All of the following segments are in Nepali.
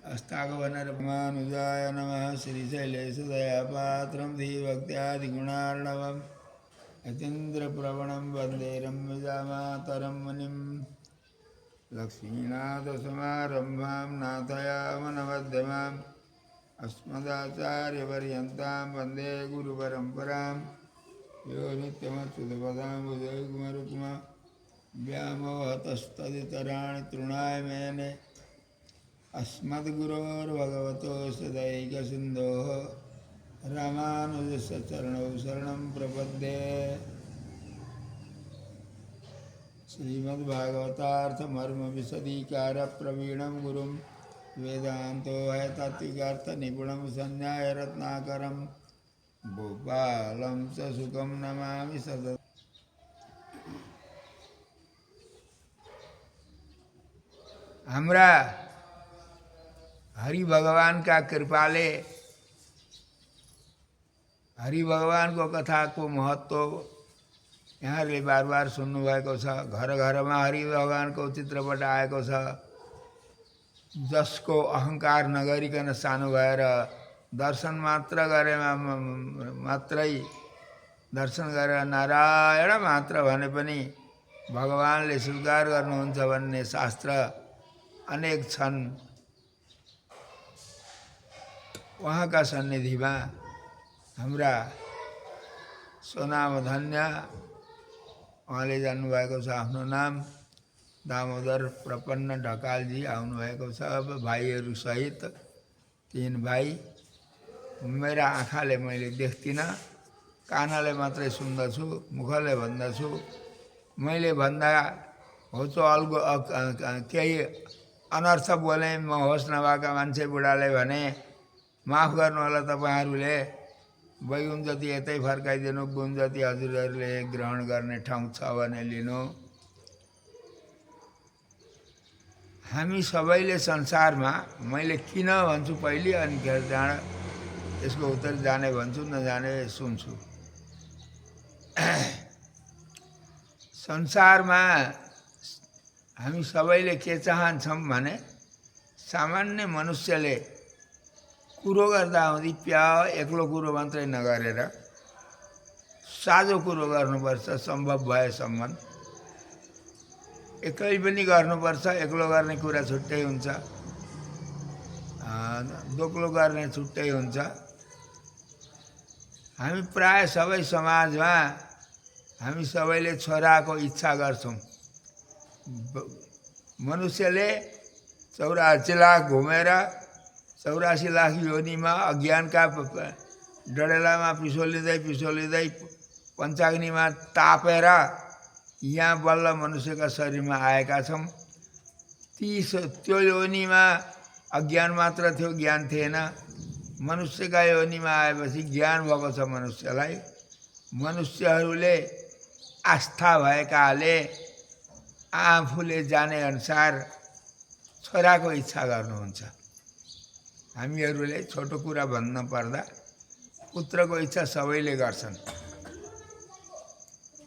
अस्ताकवनरमानुजाय नमः। श्रीशैलेशदयापात्रं धीभक्त्यादिगुणार्णवम् यतीन्द्रप्रवणं वन्दे रम्यजामातरं मुनिं। लक्ष्मीनाथसमारम्भां नाथयामनमध्यमाम् अस्मदाचार्यपर्यन्तां वन्दे गुरुपरम्परां। यो नित्यमच्युतपदां भुजयुग्मरुक्मा व्यामोहतस्तदितराणि तृणाय मेने। अस्मद्गुरोर्भगवतोऽस्य दैकसिन्धोः रामानुजस्य चरणौ शरणं प्रपद्ये। श्रीमद्भागवतार्थमर्मविशदीकारप्रवीणं गुरुं वेदान्तो हैतात्विकार्थनिपुणं संज्ञायरत्नाकरं भूपालं च सुखं नमामि सदा। हाम्रा हरि भगवान का कृपाले हरि भगवान को कथा को महत्व यहाँले बार बार सुन्नुभएको छ। घर घरमा हरि भगवान को चित्रपट आएको छ। जसको अहंकार नगरिकन सानो भएर दर्शन मात्र गरेमा मात्रै दर्शन गरेर नारायण मात्र भने पनि भगवानले स्वीकार गर्नुहुन्छ भन्ने शास्त्र अनेक छन्। वहाँका सन्निधिमा हाम्रा स्वनामधन्य उहाँले जान्नुभएको छ। आफ्नो नाम दामोदर प्रपन्न ढकालजी आउनुभएको छ। अब भाइहरू सहित 3 भाइ। मेरा आँखाले मैले देख्दिनँ, कानले मात्रै सुन्दछु, मुखले भन्दछु। मैले भन्दा हो त अल्गो केही अनर्थ बोले म होस् नभएका मान्छे बुढाले भने माफ गर्नु होला तपाईहरूले। बैगुन जति यतै फर्काइदिनु, गुण जति हजुरहरूले ग्रहण गर्ने ठाउँ छ भने लिनु। हामी सबैले संसारमा मैले किन भन्छु पहिले अनि जान यसको उत्तर जाने भन्छु नजाने सुन्छु। संसारमा हामी सबैले के चाहन्छौँ भने सामान्य मनुष्यले कुरो गर्दा हुँदी एक्लो कुरो मात्रै नगरेर साझो कुरो गर्नुपर्छ। सम्भव भएसम्म एक्लै पनि गर्नुपर्छ। एक्लो गर्ने कुरा छुट्टै हुन्छ, दोक्लो गर्ने छुट्टै हुन्छ। हामी प्राय सबै समाजमा हामी सबैले छोराको इच्छा गर्छौँ। मनुष्यले 84 लाख घुमेर 84 लाख योनिमा अज्ञानका डडेलामा पिसोलिँदै पञ्चाग्निमा तापेर यहाँ बल्ल मनुष्यका शरीरमा आएका छौँ। त्यो योनिमा अज्ञान मात्र थियो, ज्ञान थिएन। मनुष्यका योनिमा आएपछि ज्ञान भएको छ मनुष्यलाई। मनुष्यहरूले आस्था भएकाले आफूले जाने अनुसार छोराको इच्छा गर्नुहुन्छ। हामीहरूले छोटो कुरा भन्न पर्दा पुत्रको इच्छा सबैले गर्छन्।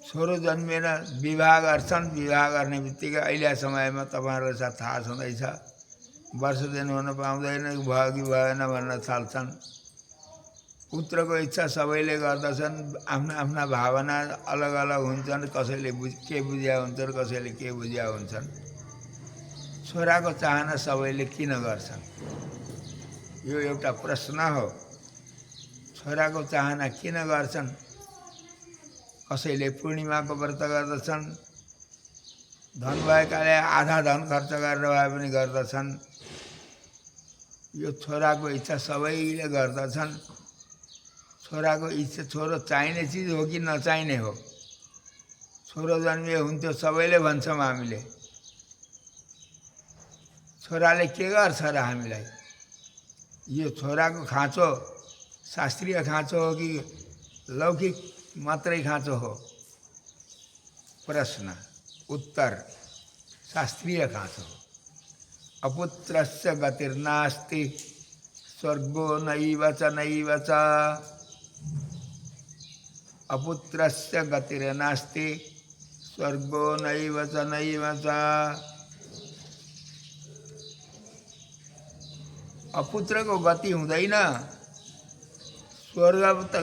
छोरो जन्मेन विवाह गर्छन्। विवाह गर्ने बित्तिकै अहिले समयमा तपाईँहरूलाई साथ थाहा छँदैछ, वर्ष दिन हुन पाउँदैन, भयो कि भएन भन्न थाल्छन्। पुत्रको इच्छा सबैले गर्दछन्। आफ्ना आफ्ना भावना अलग अलग हुन्छन्। कसैले के बुझ्या हुन्छन्, कसैले के बुझ्या हुन्छन्। छोराको चाहना सबैले किन गर्छन् यो एउटा प्रश्न हो। छोराको चाहना किन गर्छन्? कसैले पूर्णिमाको व्रत गर्दछन्। धन भएकाले आधा धन खर्च गरेर भए पनि गर्दछन्। यो छोराको इच्छा सबैले गर्दछन्। छोराको इच्छा छोरो चाहिने चिज हो कि नचाहिने हो? छोरो जन्मिए हुन्थ्यो सबैले भन्छौँ हामीले। छोराले के गर्छ र हामीलाई? यो छोराको खाँचो शास्त्रीय खाँचो हो कि लौकिक मात्रै खाँचो हो? प्रश्न उत्तर शास्त्रीय खाँचो हो। अपुत्रस्य गतिर्नास्ति स्वर्गो नैव च नैव च। अपुत्रस्य गतिर्नास्ति स्वर्गो नैव च नैव च। अपुत्रको गति हुँदैन। स्वर्ग त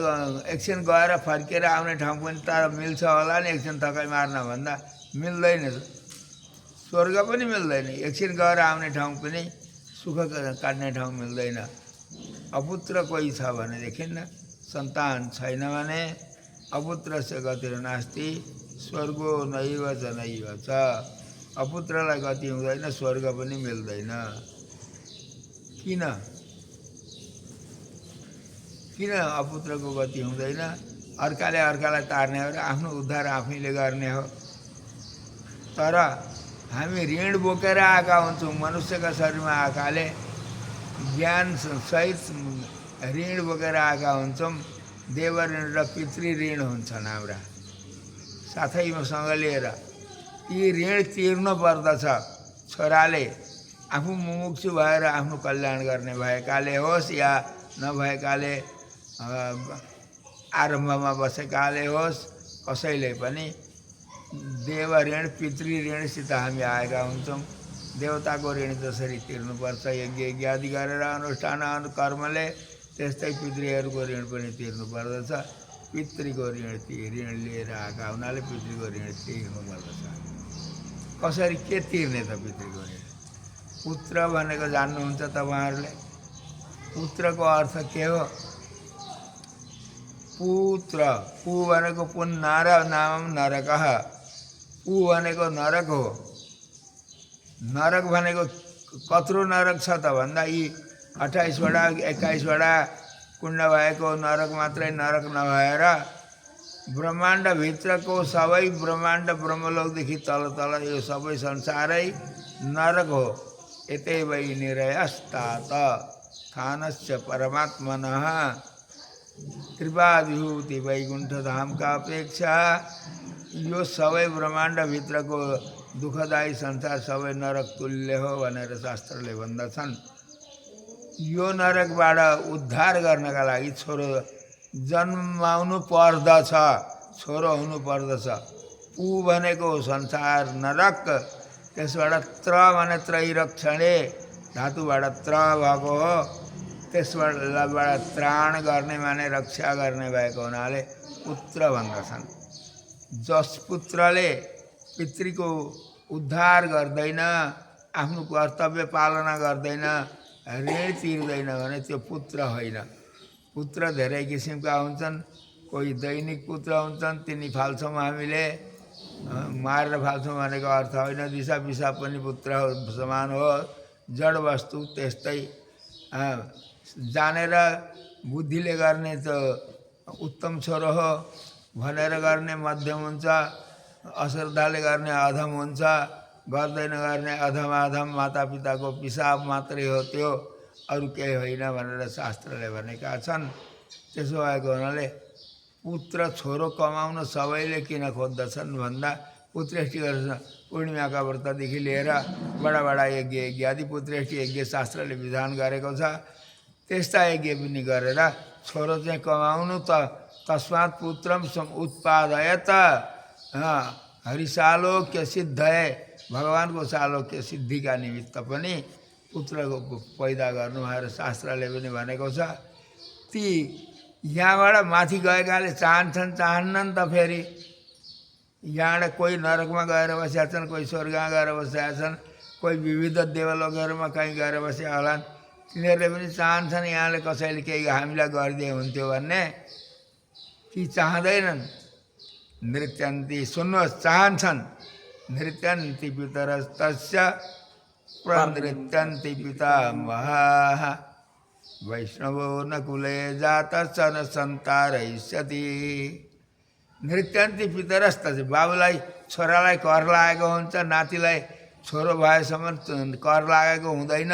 एकछिन गएर फर्केर आउने ठाउँ पनि त मिल्छ होला नि, एकछिन थकाइ मार्न भन्दा मिल्दैन। स्वर्ग पनि मिल्दैन, एकछिन गएर आउने ठाउँ पनि सुख काट्ने ठाउँ मिल्दैन। अपुत्र कोही छ भनेदेखि सन्तान छैन भने अपुत्रस्य गतिर्नास्ति स्वर्गो नैव च नैव च। अपुत्रलाई गति हुँदैन, स्वर्ग पनि मिल्दैन। किन अपुत्रको गति हुँदैन? अर्काले अर्कालाई तार्ने हो र आफ्नो उद्धार आफैले गर्ने हो। तर हामी ऋण बोकेर आएका हुन्छौँ। मनुष्यका शरीरमा आएकाले ज्ञान सहित ऋण बोकेर आएका हुन्छौँ। देव ऋण र पितृ ऋण हुन्छन् हाम्रा साथैसँग लिएर। यी ऋण तिर्नु पर्दछ। छोराले आफू मुमुक्षु भएर आफ्नो कल्याण गर्ने भएकाले होस् या नभएकाले आरम्भमा बसेकाले होस्, कसैले पनि देव ऋण पितृ ऋणसित हामी आएका हुन्छौँ। देवताको ऋण जसरी तिर्नुपर्छ यज्ञ आदि गरेर अनुष्ठान कर्मले, त्यस्तै पितृहरूको ऋण पनि तिर्नु पर्दछ। पितृको ऋण लिएर आएका हुनाले पितृको ऋण तिर्नु पर्दछ। कसरी के तिर्ने त पितृको ऋण? पुत्र भनेको जान्नुहुन्छ तपाईँहरूले? पुत्रको अर्थ के हो? पुत्र, पु भनेको पुन्नार नामम नरकः। पु भनेको नरक हो। नरक भनेको कत्रो नरक छ त भन्दा यी 28वटा 21वटा कुण्ड भएको नरक मात्रै नरक नभएर ब्रह्माण्डभित्रको सबै ब्रह्माण्ड ब्रह्मलोकदेखि तल तल यो सबै संसारै नरक हो। एते वै निरयस्तात स्थानस्य परमात्मनः कृपाविभूति वैकुण्ठधामका अपेक्षा यो सबै ब्रह्माण्डभित्रको दुःखदायी संसार सबै नरक तुल्य हो भनेर शास्त्रले भन्दछन्। यो नरकबाट उद्धार गर्नका लागि छोरो जन्माउनु पर्दछ, छोरो हुनु पर्दछ। पु भनेको संसार नरक, त्यसबाट त्र भने त्रैरक्षणे धातुबाट त्र भएको हो। त्यसबाट त्राण गर्ने माने रक्षा गर्ने भएको हुनाले पुत्र भन्दछन्। जस पुत्रले पितृको उद्धार गर्दैन, आफ्नो कर्तव्य पालना गर्दैन, ऋण तिर्दैन भने त्यो पुत्र होइन। पुत्र धेरै किसिमका हुन्छन्। कोही दैनिक पुत्र हुन्छन्, तिनी फाल्छौँ हामीले, मारेर फाल्छौँ भनेको अर्थ होइन। दिसा पिसाब पनि पुत्र समान हो, जड वस्तु त्यस्तै। जानेर बुद्धिले गर्ने त उत्तम छोरो हो भनेर गर्ने मध्यम हुन्छ, अश्रद्धाले गर्ने अधम हुन्छ, गर्दैन गर्ने अधम मातापिताको पिसाब मात्रै हो त्यो, अरू केही होइन भनेर शास्त्रले भनेका छन्। त्यसो भएको हुनाले पुत्र छोरो कमाउन सबैले किन खोज्दछन् भन्दा पुत्रेष्टि गर्छ। पूर्णिमाका व्रतदेखि लिएर बडा यज्ञ आदि पुत्रेष्टि यज्ञ शास्त्रले विधान गरेको छ। त्यस्ता यज्ञ पनि गरेर छोरो चाहिँ कमाउनु त तस्मात् पुत्रम उत्पादयत हरिशालोक्य सिद्धये, भगवानको सालोक्य सिद्धिका निमित्त पनि पुत्रको पैदा गर्नु भनेर शास्त्रले पनि भनेको छ। ती यहाँबाट माथि गएकाले चाहन्नन् त फेरि यहाँबाट कोही नरकमा गएर बसेका छन्, कोही स्वर्गमा गएर बसेका छन्, कोही विविध देवलोकहरूमा कहीँ गएर बसेका होलान्। तिनीहरूले पनि चाहन्छन् यहाँले कसैले केही हामीलाई गरिदिए हुन्थ्यो भन्ने, कि चाहँदैनन्? नृत्यन्ति, सुन्नुहोस्, चाहन्छन्। नृत्यन्ति पितरस्तस्य प्रनृत्यन्ति पितामहाः वैष्णवो न कुले जातश्च न सन्तारयिष्यति। नृत्यन्ति पितरस्तस्य, बाबुलाई छोरालाई कर लागेको हुन्छ, नातिलाई छोरो भएसम्म कर लागेको हुँदैन।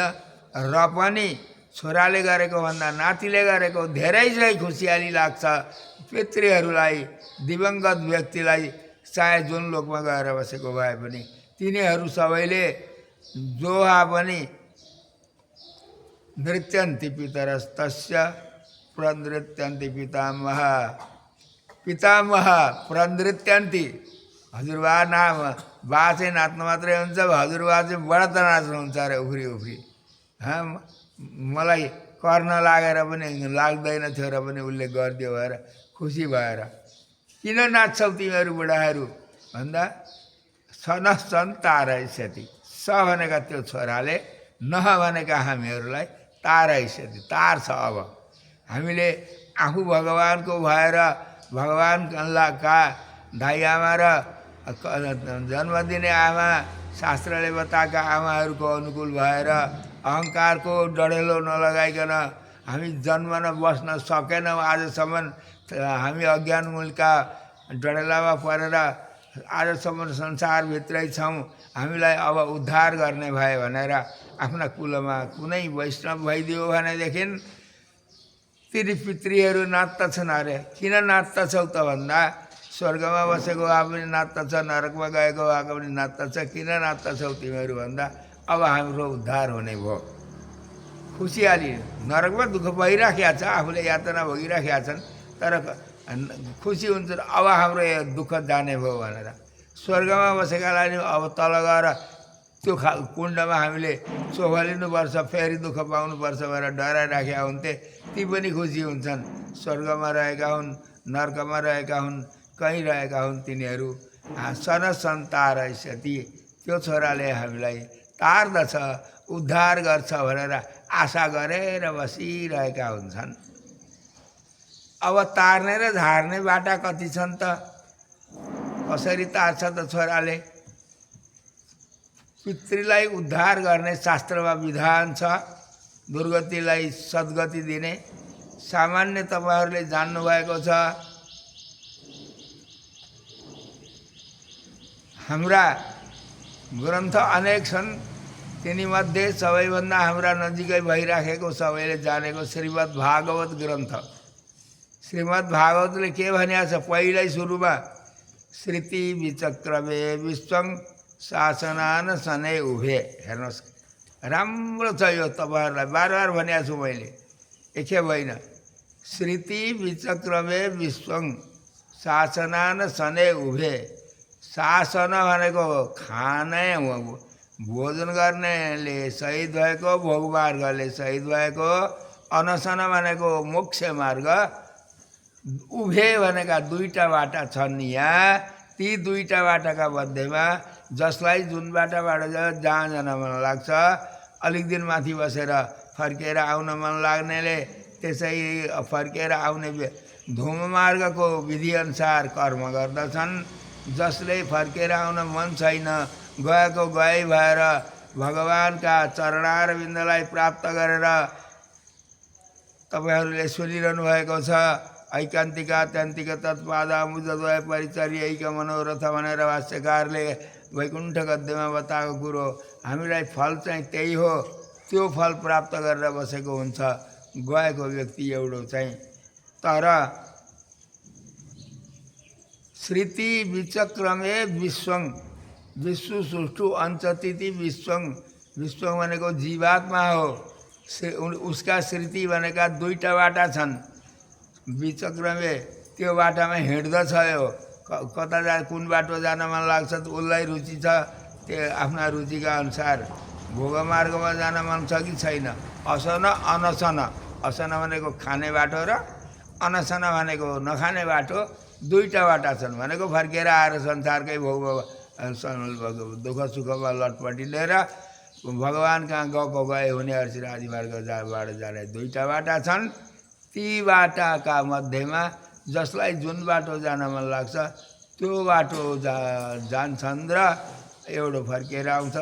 र पनि छोराले गरेको भन्दा नातिले गरेको धेरै चाहिँ खुसियाली लाग्छ पितृहरूलाई, दिवंगत व्यक्तिलाई, चाहे जुन लोकमा गएर बसेको भए पनि। तिनीहरू सबैले जोहा पनि नृत्यन्ति पितरस्तस्य प्रनृत्यन्ति पितामह, पितामह प्रनृत्यन्ति। हजुरबा नाम बा चाहिँ नाच्नु मात्रै हुन्छ, हजुरबा चाहिँ बढा त नाच्नुहुन्छ अरे उफ्री। मलाई गर्न लागेर पनि लाग्दैन थियो र पनि उसले गरिदियो भएर खुसी भएर किन नाच्छौ तिमीहरू बुढाहरू भन्दा सनसन तारयस्यति स भनेका त्यो छोराले नह भनेका हामीहरूलाई तारयस्यति तार्छ। अब हामीले आफू भगवानको भएर भगवानका दाइ आमा र जन्म दिने आमा शास्त्रले बताएका आमाहरूको अनुकूल भएर अहङ्कारको डढेलो नलगाइकन हामी जन्मन बस्न सकेनौँ। आजसम्म हामी अज्ञान मूलका डढेलामा परेर आजसम्म संसारभित्रै छौँ। हामीलाई अब उद्धार गर्ने भए भनेर आफ्ना कुलमा कुनै वैष्णव भइदियो भनेदेखि पितृहरू नाच्दछन् अरे। किन नाच्दछौ त भन्दा स्वर्गमा बसेको भए पनि नाच्दछ, नरकमा गएको भएको पनि नाच्दछ। किन नाच्दछौ तिमीहरू भन्दा अब हाम्रो उद्धार हुने भयो। खुसियाली नरकमा दुःख भइराखेका छ, आफूले यातना भोगिराखेका छन्, तर खुसी हुन्छ अब हाम्रो दुःख जाने भयो भनेर। स्वर्गमा बसेकालाई अब तल गएर त्यो कुण्डमा हामीले चोखलिनुपर्छ, फेरि दुःख पाउनुपर्छ भनेर डराइराखेका हुन्थे, ती पनि खुसी हुन्छन्। स्वर्गमा रहेका हुन्, नर्कमा रहेका हुन्, कहीँ रहेका हुन्, तिनीहरू सनसन तारयस्यति त्यो छोराले हामीलाई तार्दछ, उद्धार गर्छ भनेर आशा गरेर बसिरहेका हुन्छन्। अब तार्ने र झार्ने बाटा कति छन् त? कसरी तार्छ त छोराले? पितृलाई उद्धार गर्ने शास्त्रमा विधान छ, दुर्गतिलाई सद्गति दिने। सामान्य तपाईँहरूले जान्नुभएको छ, हाम्रा ग्रन्थ अनेक छन्, तिनीमध्ये सबैभन्दा हाम्रा नजिकै भइराखेको सबैले जानेको श्रीमद् भागवत ग्रन्थ। श्रीमद् भागवतले के भनेको छ? पहिल्यै सुरुमा श्रुति विचक्रमे विश्वं शासनान सनै उभे। हेर्नुहोस्, राम्रो छ यो, तपाईँहरूलाई बार बार भनेको छु मैले, एकखेप होइन। श्रुति विचक्रमे विश्वं शासनान सनै उभे। शासन भनेको खाने भोजन गर्नेले शहीद भएको, भोगमार्गले शहीद भएको, अनसन भनेको मोक्ष मार्ग, उभे भनेका दुईटा बाटा छन् यहाँ। ती दुईटा बाटाका मध्येमा जसलाई जुन बाटाबाट जहाँ जान मन लाग्छ, अलिक दिन माथि बसेर फर्केर आउन मन लाग्नेले त्यसै फर्केर आउने धूममार्गको विधिअनुसार कर्म गर्दछन्। जसले फर्केर आउन मन छैन, गएको गए भएर भगवानका चरणारविन्दलाई प्राप्त गरेर तपाईँहरूले सुनिरहनु भएको छ, ऐकान्तिका त्यन्तिक तत्पादामुजद्वय परिचर्यैक मनोरथ भनेर भाष्यकारले वैकुण्ठ गद्यमा बताएको कुरो हामीलाई फल चाहिँ त्यही हो। त्यो फल प्राप्त गरेर बसेको हुन्छ गएको व्यक्ति एउटो चाहिँ। तर श्रुति विचक्रमे विश्वं, विश्व सुष्ठु अञ्चतिति विश्वं, विश्वं भनेको जीवात्मा हो। उसका श्रुति भनेका दुईटा बाटा छन्। विचक्रमे त्यो बाटामा हिँड्दछ यो, कता कुन बाटो जान मन लाग्छ उसलाई रुचि छ, त्यो आफ्ना रुचिका अनुसार। भोगमार्गमा जान मन छ कि छैन? असन अनसन, असन भनेको खाने बाटो र अनसन भनेको नखाने बाटो, दुईटा बाटा छन्। भनेको फर्केर आएर संसारकै भोग दुःख सुखमा लटपटी लिएर भगवान कहाँ गएको गए हुने अर्चिरादि मार्गबाट जाने दुईटा बाटा छन्। ती बाटाका मध्येमा जसलाई जुन बाटो जान मन लाग्छ त्यो बाटो जान्छन् र एउटा फर्केर आउँछ।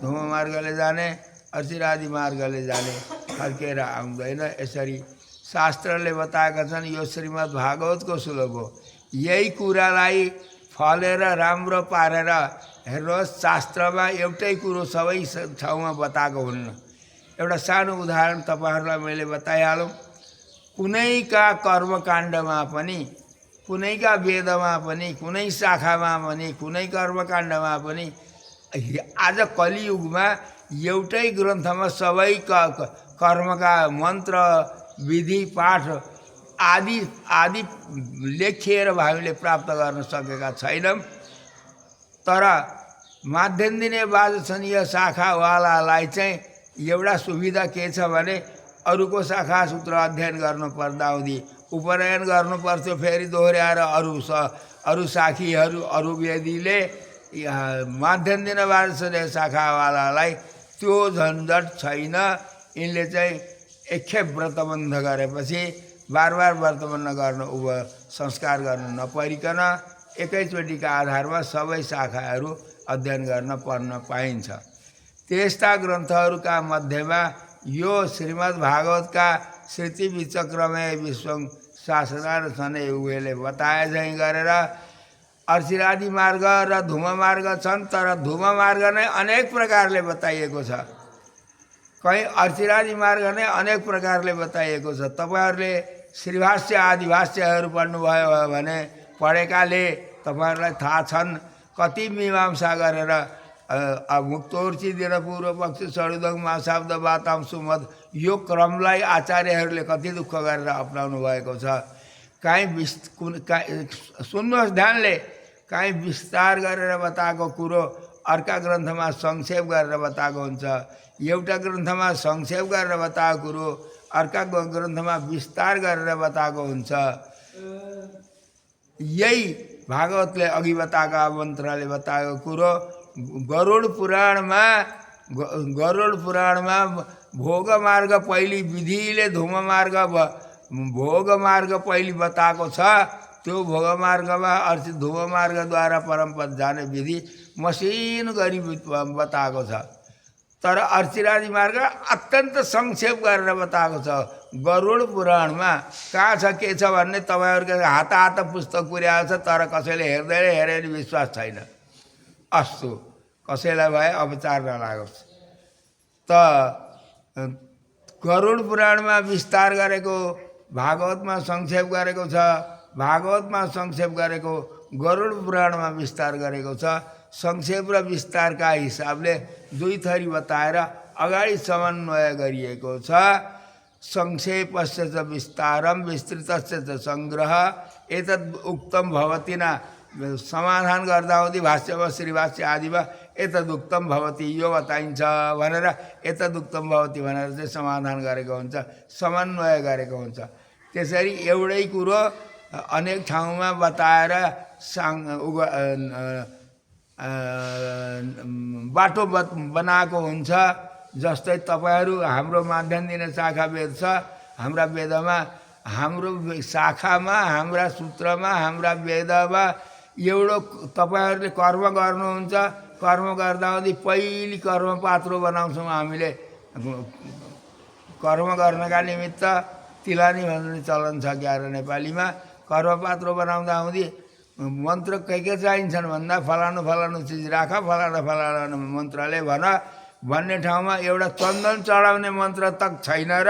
धूम मार्गले जाने, अर्चिरादि मार्गले जाने फर्केर आउँदैन। यसरी शास्त्रले बताएका छन्। यो श्रीमद् भागवतको श्लोक हो। यही कुरालाई फलेर राम्रो पारेर हेर्नुहोस्, शास्त्रमा एउटै कुरो सबै ठाउँमा बताएको हुन्न। एउटा सानो उदाहरण तपाईँहरूलाई मैले बताइहालौँ। कुनैका कर्मकाण्डमा पनि, कुनैका वेदमा पनि, कुनै शाखामा पनि, कुनै कर्मकाण्डमा पनि आज कलियुगमा एउटै ग्रन्थमा सबै कर्मका मन्त्र, विधि, पाठ आदि आदि लेखिएर हामीले प्राप्त गर्न सकेका छैनौँ। तर माध्यम दिने वाजसनीय शाखावालालाई चाहिँ एउटा सुविधा के छ भने अरूको शाखा सूत्र अध्ययन गर्नु पर्दाहुँदी उपनयन गर्नुपर्थ्यो, फेरि दोहोऱ्याएर अरू साखीहरू अरू वेदीले माध्यम दिन बाँच्ने शाखावालालाई त्यो झन्झट छैन। यिनले चाहिँ एकखेप व्रतबन्ध गरेपछि बार बार व्रतबन्ध गर्नु संस्कार गर्नु नपरिकन एकैचोटिका आधारमा सबै शाखाहरू अध्ययन गर्न पढ्न पाइन्छ। त्यस्ता ग्रन्थहरूका मध्येमा यो श्रीमद् भागवतका श्रुति विचक्रमे विश्व शासनार छने उहिले बताए झैँ गरेर अर्चिरादि मार्ग र धूम मार्ग छन्, तर धूम मार्ग नै अनेक प्रकारले बताइएको छ, कहीँ अर्चिरादि मार्ग नै अनेक प्रकारले बताइएको छ। तपाईँहरूले श्रीभाष्य आदि भाष्यहरू पढ्नुभयो भने पढेकाले तपाईँहरूलाई थाहा छन् कति मीमांसा गरेर मुक्तोर्ची दिन पूर्व पक्ष सडुदङ महाशब्द बाताम सुमद यो क्रमलाई आचार्यहरूले कति दुःख गरेर अपनाउनु भएको छ। काहीँ सुन्नुहोस् ध्यानले, काहीँ विस्तार गरेर बताएको कुरो अर्का ग्रन्थमा संक्षेप गरेर बताएको हुन्छ, एउटा ग्रन्थमा संक्षेप गरेर बताएको कुरो अर्का ग्रन्थमा विस्तार गरेर बताएको हुन्छ। यही भागवतले अघि बताएका मन्त्रले बताएको कुरो गरुड पुराणमा भोग मार्ग पहिली विधिले धूम मार्ग भोग मार्ग पहिली बताएको छ। त्यो भोग मार्गमा अर्चित धूम मार्गद्वारा परमपद जाने विधि मसिनो गरी बताएको छ, तर अर्चिरादि मार्ग अत्यन्त संक्षेप गरेर बताएको छ गरुड पुराणमा। कहाँ छ के छ भन्ने तपाईँहरूको हात पुस्तक पुर्याएको छ, तर कसैले हेरे नि विश्वास छैन। अस्तु, कसैलाई भए अपचार नलागोस्। त गरुड पुराणमा विस्तार गरेको, भागवतमा संक्षेप गरेको छ, भागवतमा संक्षेप गरेको गरुड पुराणमा विस्तार गरेको छ। संक्षेप र विस्तारका हिसाबले दुई थरी बताएर अगाडि समन्वय गरिएको छ। संक्षेपस्य च विस्तारम विस्तृतस्य च सङ्ग्रह एतद् उक्तम भवति न। समाधान गर्दा हुँदी भाष्यमा श्रीभाष्य आदिमा एतदुक्तम भवति यो बताइन्छ भनेर एतदुक्तम भवति भनेर चाहिँ समाधान गरेको हुन्छ, समन्वय गरेको हुन्छ। त्यसरी एउटै कुरो अनेक ठाउँमा बताएर बाटो बनाएको हुन्छ। जस्तै तपाईँहरू हाम्रो माध्यम दिने शाखा वेद छ, हाम्रा वेदमा हाम्रो शाखामा हाम्रा सूत्रमा हाम्रा वेदमा एउटो तपाईँहरूले कर्म गर्नुहुन्छ, कर्म गर्दा हुँदी पहिली कर्म पात्रो बनाउँछौँ हामीले। कर्म गर्नका निमित्त तिलानी भन्ने चलन छ क्यारे नेपालीमा। कर्म पात्रो बनाउँदा हुँदी मन्त्र के चाहिन्छन् भन्दा फलानु चिज राख, फलाना मन्त्रले भन भन्ने ठाउँमा एउटा चन्दन चढाउने मन्त्र तक छैन र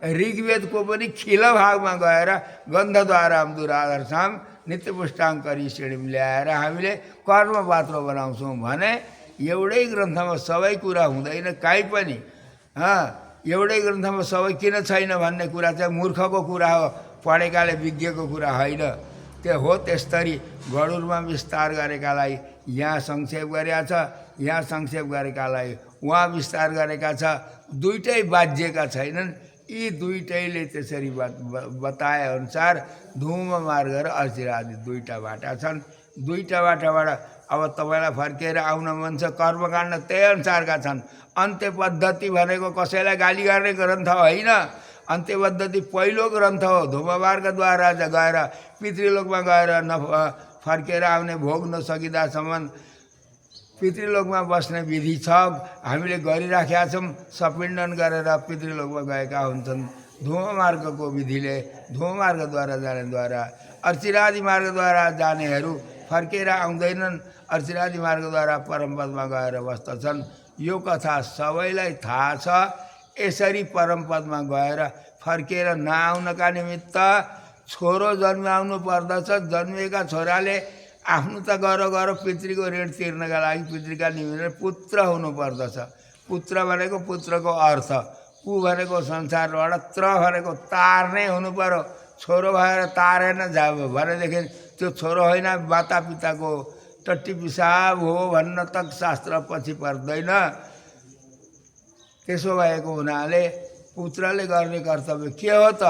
ऋग्वेदको पनि खिल भागमा गएर गन्धद्वारा दुरादर्शाम नित्य पुष्टाङ्करी श्रेणीमा ल्याएर हामीले कर्म पात्र बनाउँछौँ भने एउटै ग्रन्थमा सबै कुरा हुँदैन। काहीँ पनि एउटै ग्रन्थमा सबै किन छैन भन्ने कुरा चाहिँ मूर्खको कुरा हो, पढेकाले विज्ञको कुरा होइन। त्यो हो त्यस्तरी गरुडमा विस्तार गरेकालाई यहाँ संक्षेप गरेका छ, यहाँ संक्षेप गरेकालाई उहाँ विस्तार गरेका छ। दुइटै बाज्यका छैनन्। यी दुइटैले त्यसरी बताए अनुसार धूम मार्ग र अर्चिरादि दुईटा बाटा छन्। दुईटा बाटाबाट अब तपाईँलाई फर्केर आउन मन छ, कर्मकाण्ड त्यही अनुसारका छन्। अन्त्य पद्धति भनेको कसैलाई गाली गर्ने ग्रन्थ होइन। अन्त्य पद्धति पहिलो ग्रन्थ हो। धूम मार्गद्वारा गएर पितृलोकमा गएर फर्केर आउने भोग नसकिँदासम्म पितृलोकमा बस्ने विधि छ, हामीले गरिराखेका छौँ। सपिण्डन गरेर पितृलोकमा गएका हुन्छन् धूम मार्गको विधिले। धूम मार्गद्वारा जानेद्वारा अर्चिरादि मार्गद्वारा जानेहरू फर्केर आउँदैनन्, अर्चिरादि मार्गद्वारा परमपदमा गएर बस्दछन्। यो कथा सबैलाई थाहा छ। यसरी परमपदमा गएर फर्केर नआउनका निमित्त छोरो जन्माउनु पर्दछ। जन्मिएका छोराले आफ्नो त गर पितृको ऋण तिर्नका लागि पितृका निमित्त पुत्र हुनुपर्दछ। पुत्र भनेको पुत्रको अर्थ, पु भनेको संसारबाट, त्र भनेको तार नै हुनु पर्यो। छोरो भएर तारेन भनेदेखि त्यो छोरो होइन, माता पिताको टट्टी पिसाब हो भन्न तक शास्त्र पछि पर्दैन। त्यसो भएको हुनाले पुत्रले गर्ने कर्तव्य के हो त?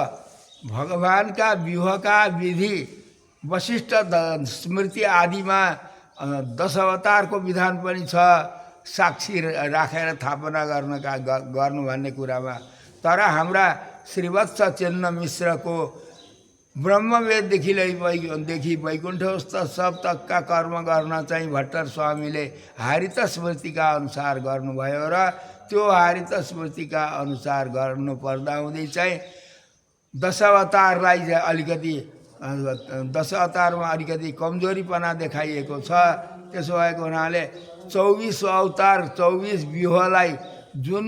भगवानका विवाहका विधि वशिष्ठ स्मृति आदिमा 10 अवतारको विधान पनि छ, साक्षी राखेर थापना गर्नु भन्ने कुरामा। तर हाम्रा श्रीवत्स चिन्न मिश्रको ब्रह्मवेददेखि वैकुण्ठस्थ सप्तकका कर्म गर्न चाहिँ भट्टर स्वामीले हरित स्मृतिका अनुसार गर्नुभयो र त्यो हरित स्मृतिका अनुसार गर्नुपर्दा हुँदै चाहिँ 10 अवतारलाई चाहिँ अलिकति 10 अवतारमा अलिकति कमजोरीपना देखाइएको छ। त्यसो भएको हुनाले 24 अवतार 24 व्यूहलाई जुन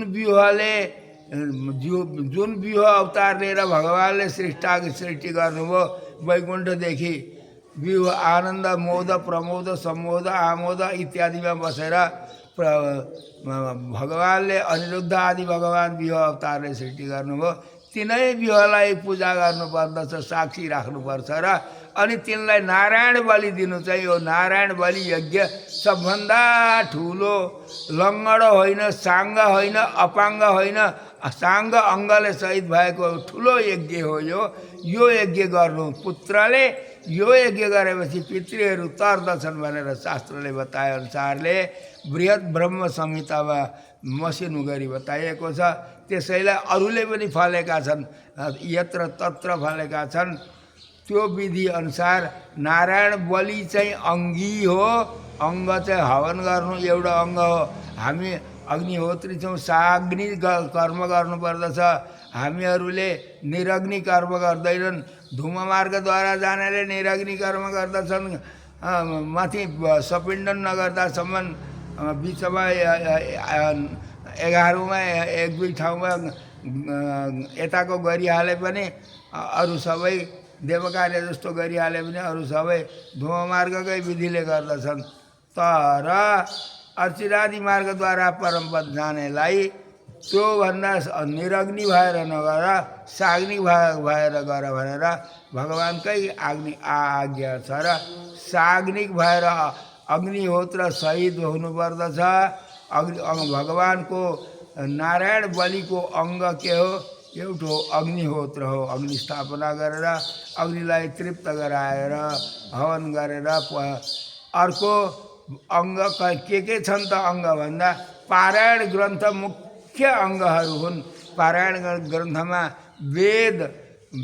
व्यूह अवतार लिएर भगवानले सृष्टि गर्नुभयो वैकुण्ठदेखि व्यूह आनन्द मोद प्रमोद सम्मोद आमोद इत्यादिमा बसेर भगवानले अनिरुद्ध आदि भगवान व्यूह अवतारले सृष्टि गर्नुभयो। तिनै व्यूहलाई पूजा गर्नुपर्दछ, साक्षी राख्नुपर्छ र अनि तिनलाई नारायण बलि दिनु चाहिँ यो नारायण बलि यज्ञ सबभन्दा ठुलो लङ्गड होइन, साङ्ग होइन, अपाङ्ग होइन, साङ्ग अङ्गले सहित भएको ठुलो यज्ञ हो यो यज्ञ गर्नु। पुत्रले यो यज्ञ गरेपछि पितृहरू तर्दछन् भनेर शास्त्रले बताए अनुसारले बृहत ब्रह्म संहितामा मसिनो गरी बताइएको छ। त्यसैलाई अरूले पनि फलेका छन्, यत्र तत्र फलेका छन्। त्यो विधि अनुसार नारायण बलि चाहिँ अङ्गी हो, अङ्ग चाहिँ हवन गर्नु एउटा अङ्ग हो। हामी अग्निहोत्री छौँ, साग्नि कर्म गर्नुपर्दछ। हामीहरूले निरग्नि कर्म गर्दैनन्। धूम मार्गद्वारा जानेले निरग्नि कर्म गर्दछन्। माथि सपिण्डन नगर्दासम्म बिचमा 11औँमा 1-2 ठाउँमा यताको गरिहाले पनि अरू सबै देवकार्य जस्तो गरिहाले पनि अरू सबै धूम मार्गकै विधिले गर्दछन्। तर अर्चिरादि मार्गद्वारा परमपद जानेलाई त्योभन्दा निरग्नि भएर नगर, साग्नि भएर गर भनेर भगवानकै आज्ञा छ र साग्निक भएर अग्निहोत्र शहीद हुनुपर्दछ। भगवानको नारायण बलिको अङ्ग के हो? एउटा अग्निहोत्र हो। अग्नि स्थापना गरेर अग्निलाई तृप्त गराएर हवन गरेर अर्को अङ्ग के छन् त? अङ्ग भन्दा पारायण ग्रन्थ मुख्य अङ्गहरू हुन्। पारायण ग्रन्थमा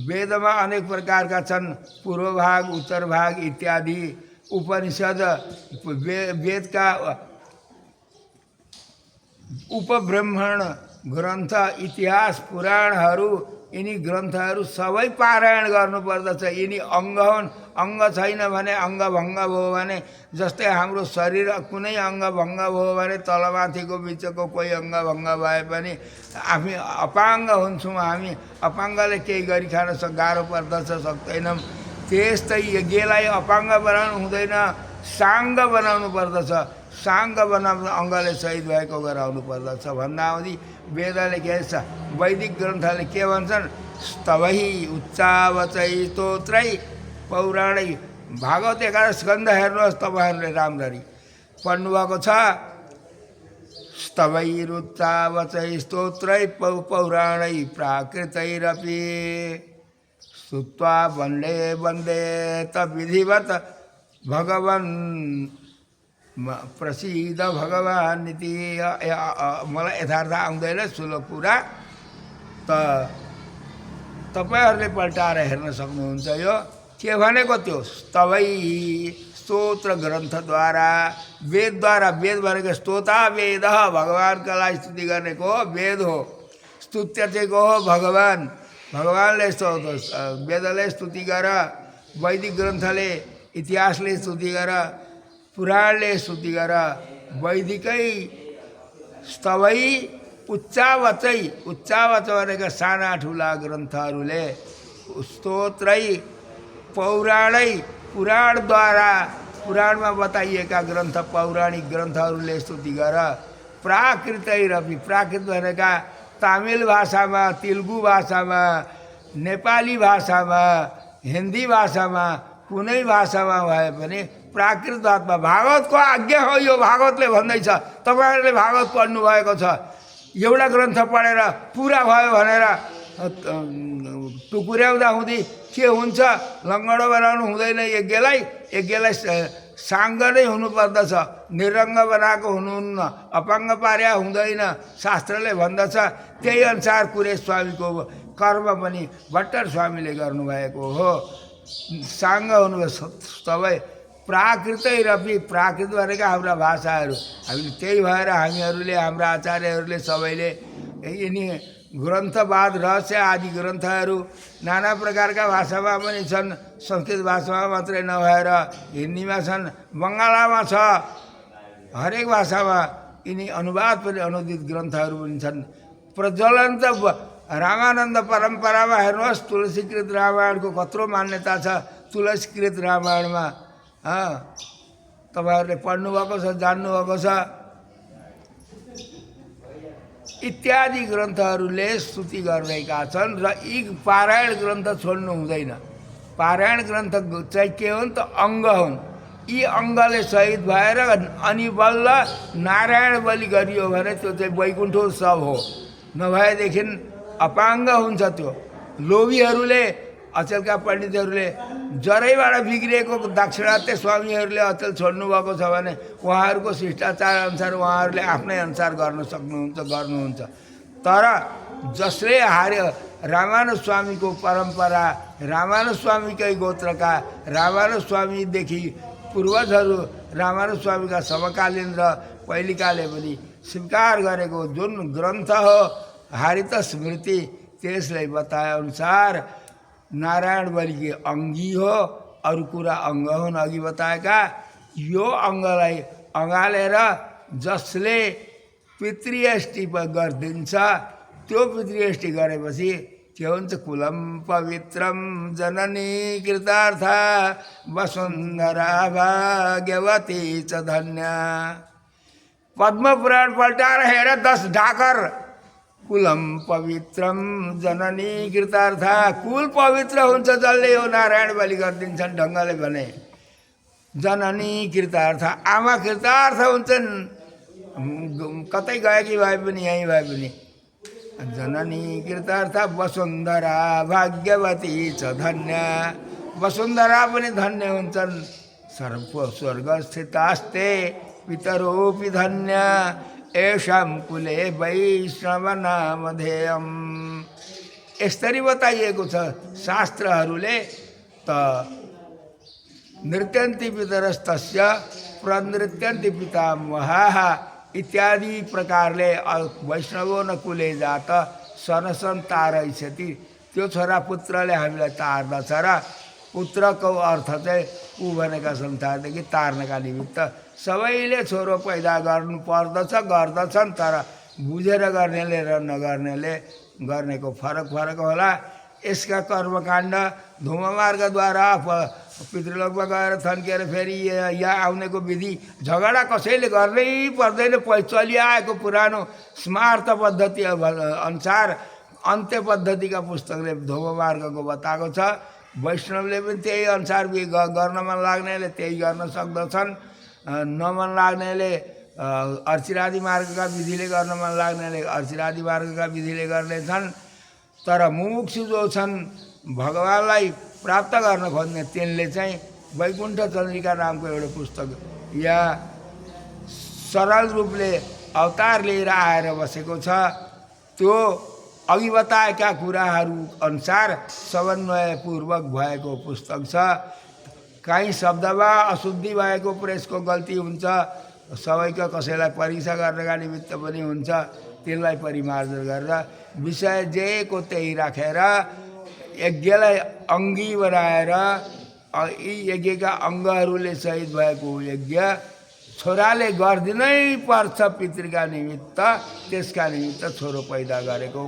वेदमा अनेक प्रकारका छन्, पूर्व भाग, उत्तर भाग इत्यादि। उपनिषद, वेदका उपब्रह्मण ग्रन्थ, इतिहास, पुराणहरू, यिनी ग्रन्थहरू सबै पारायण गर्नुपर्दछ। यिनी अङ्ग हुन्। अङ्ग छैन भने अङ्गभङ्ग भयो भने, जस्तै हाम्रो शरीर कुनै अङ्गभङ्ग भयो भने तलमाथिको बिचको कोही अङ्गभङ्ग भए पनि हामी अपाङ्ग हुन्छौँ। हामी अपाङ्गले केही गरी खान गाह्रो पर्दछ, सक्दैनौँ। त्यस्तै यज्ञलाई अपाङ्ग बनाउनु हुँदैन, साङ्ग बनाउनु पर्दछ। साङ्ग बनाउनु अङ्गले सहित भएको गराउनु पर्दछ भन्दाहुँदी वेदले के छ? वैदिक ग्रन्थले के भन्छन्? स्तवै उच्चावचै स्तोत्रै पौराणै। भागवत 11 स्कन्ध हेर्नुहोस् तपाईँहरूले राम्ररी पढ्नुभएको छ। स्तवैरुच्चावचै स्तोत्रै पौराणै प्राकृतैरपि स्तुत्वा वन्दे वन्दे त विधिवत भगवन् प्रसिद्ध भगवान् नीति। मलाई यथार्थ आउँदैन सुलो कुरा, त तपाईँहरूले पल्टाएर हेर्न सक्नुहुन्छ। यो के भनेको? त्यो स्तवै स्तोत्र ग्रन्थद्वारा, वेदद्वारा। वेद भनेको स्तोता वेद, भगवानका लागि स्तुति गर्ने को वेद हो। स्तुत्य चाहिँ को हो? भगवान्। भगवानले वेदले स्तुति गर, वैदिक ग्रन्थले इतिहासले स्तुति गर, पुराणले स्तुति गर। वैदिकै स्तवै उच्चावचै, उच्चावच भनेको साना ठुला ग्रन्थहरूले, स्तोत्रै पौराणै पुराणद्वारा, पुराणमा बताइएका ग्रन्थ पौराणिक ग्रन्थहरूले स्तुति गर। प्राकृतैरपि, प्राकृत भनेका तमिल भाषामा, तेलुगु भाषामा, नेपाली भाषामा, हिन्दी भाषामा, कुनै भाषामा भए पनि प्राकृत भागवतको आज्ञा हो। यो भागवतले भन्दैछ, तपाईँहरूले भागवत पढ्नु भएको छ। एउटा ग्रन्थ पढेर पुरा भयो भनेर टुकुर्याउँदा हुँदै के हुन्छ? लङ्गडो बनाउनु हुँदैन। यज्ञलाई साङ्ग नै हुनुपर्दछ, निरङ्ग बनाएको हुनुहुन्न, अपाङ्ग पार्या हुँदैन शास्त्रले भन्दछ। त्यही अनुसार कुरेश स्वामीको कर्म पनि भट्टर स्वामीले गर्नुभएको हो। साङ्ग हुनुभयो। सबै प्राकृतैरपि, प्राकृत भनेका हाम्रा भाषाहरू, हामीले त्यही भएर हामीहरूले, हाम्रा आचार्यहरूले सबैले यिनी ग्रन्थवाद रहस्य आदि ग्रन्थहरू नाना प्रकारका भाषामा पनि छन्। संस्कृत भाषामा मात्रै नभएर हिन्दीमा छन्, बङ्गालामा छ, हरेक भाषामा यिनी अनुवाद पनि अनुदित ग्रन्थहरू पनि छन्। प्रज्वलन त रामानन्द परम्परामा हेर्नुहोस्, तुलसीकृत रामायणको कत्रो मान्यता छ। तुलसीकृत रामायणमा तपाईँहरूले पढ्नुभएको छ, जान्नुभएको छ। इत्यादि ग्रन्थहरूले स्तुति गरेका छन् र यी पारायण ग्रन्थ छोड्नु हुँदैन। पारायण ग्रन्थ चाहिँ के हुन् त? अङ्ग हुन्। यी अङ्गले सहित भएर अनि बल्ल नारायण बलि गरियो भने त्यो चाहिँ वैकुण्ठोत्सव हो। नभएदेखि अपाङ्ग हुन्छ त्यो। लोभीहरूले, अचेलका पण्डितहरूले जरैबाट बिग्रिएको दाक्षिणात्य स्वामीहरूले अचेल छोड्नुभएको छ भने उहाँहरूको शिष्टाचार अनुसार उहाँहरूले आफ्नै अनुसार गर्न गर्नुहुन्छ। तर जसले हार्यो, रामानुज स्वामीको परम्परा, रामानुज स्वामीकै गोत्रका, रामानुज स्वामीदेखि पूर्वजहरू, रामानुज स्वामीका समकालीन र पहिलेकाले पनि स्वीकार गरेको जुन ग्रन्थ हो हरित स्मृति, त्यसलाई बताएअनुसार नारायण बलिकी अङ्गी हो, अरू कुरा अङ्ग हुन् अघि बताएका। यो अङ्गलाई अँगालेर जसले पितृष्टि गरिदिन्छ, त्यो पितृष्टि गरेपछि के हुन्छ? कुलम पवित्रम जननी कृतार्थ वसुन्धरा भाग्यवती च धन्य। पद्मपुराण पल्टाएर हेर 10 ढाकर। कुलम पवित्रम जननी कृतार्थ, कुल पवित्र हुन्छ जसले यो नारायण बलि गरिदिन्छन् ढङ्गले भने। जननी कृतार्थ, आमा कृतार्थ हुन्छन्, कतै गएकी भए पनि यहीँ भए पनि। जननी कृतार्थ वसुन्धरा भाग्यवती च धन्य, वसुन्धरा पनि धन्य हुन्छन्। स्वर्गस्थितास्ते पितरोऽपि धन्य, एषां कुले वैष्णव नामधेयम्। यसरी बताइएको छ शास्त्रहरूले। त नृत्यन्ति पितरस्तस्य प्रनृत्यन्ति पितामहाः इत्यादि प्रकारले वैष्णवो न कुले जात सनसन तारयति। त्यो छोरा पुत्रले हामीलाई तार्दछ र पुत्रको अर्थ चाहिँ ऊ भनेका संसारदेखि तार्नका निमित्त सबैले छोरो पैदा गर्नु पर्दछ, गर्दछन्। तर बुझेर गर्नेले र नगर्नेले गर्नेको फरक होला। यसका कर्मकाण्ड धूममार्गद्वारा पितृलोकमा गएर थन्केर फेरि यहाँ आउनेको विधि झगडा कसैले गर्नै पर्दैन। चलिआएको पुरानो स्मार्त पद्धति अनुसार अन्त्य पद्धतिका पुस्तकले धूममार्गको बताएको छ। वैष्णवले पनि त्यही अनुसार गर्न मन लाग्नेले त्यही गर्न सक्दछन्, नमन लाग्नेले अर्चिरादि मार्गका विधिले गर्न मन लाग्नेले अर्चिरादि मार्गका विधिले गर्नेछन्। तर मुमुक्षु जो छन्, भगवानलाई प्राप्त गर्न खोज्ने, तिनले चाहिँ वैकुण्ठ चन्द्रिका नामको एउटा पुस्तक यहाँ सरल रूपले अवतार लिएर आएर बसेको छ। त्यो अघि बताएका कुराहरू अनुसार समन्वयपूर्वक भएको पुस्तक छ। काहीँ शब्दमा अशुद्धि भएको प्रेसको गल्ती हुन्छ, सबैका कसैलाई परीक्षा गर्नका निमित्त पनि हुन्छ। त्यसलाई परिमार्जन गरेर विषय जेको त्यही राखेर यज्ञलाई अङ्गी बनाएर यी यज्ञका अङ्गहरूले सहित भएको यज्ञ छोराले गरिदिनै पर्छ पितृका निमित्त। त्यसका निमित्त छोरो पैदा गरेको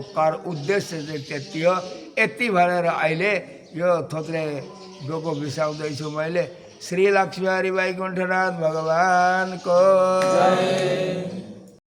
उद्देश्य चाहिँ त्यति हो। यति भनेर अहिले यो थोत्रे डोको बिसाउँदैछु मैले। श्री लक्ष्मी हरि वैकुण्ठनाथ भगवानको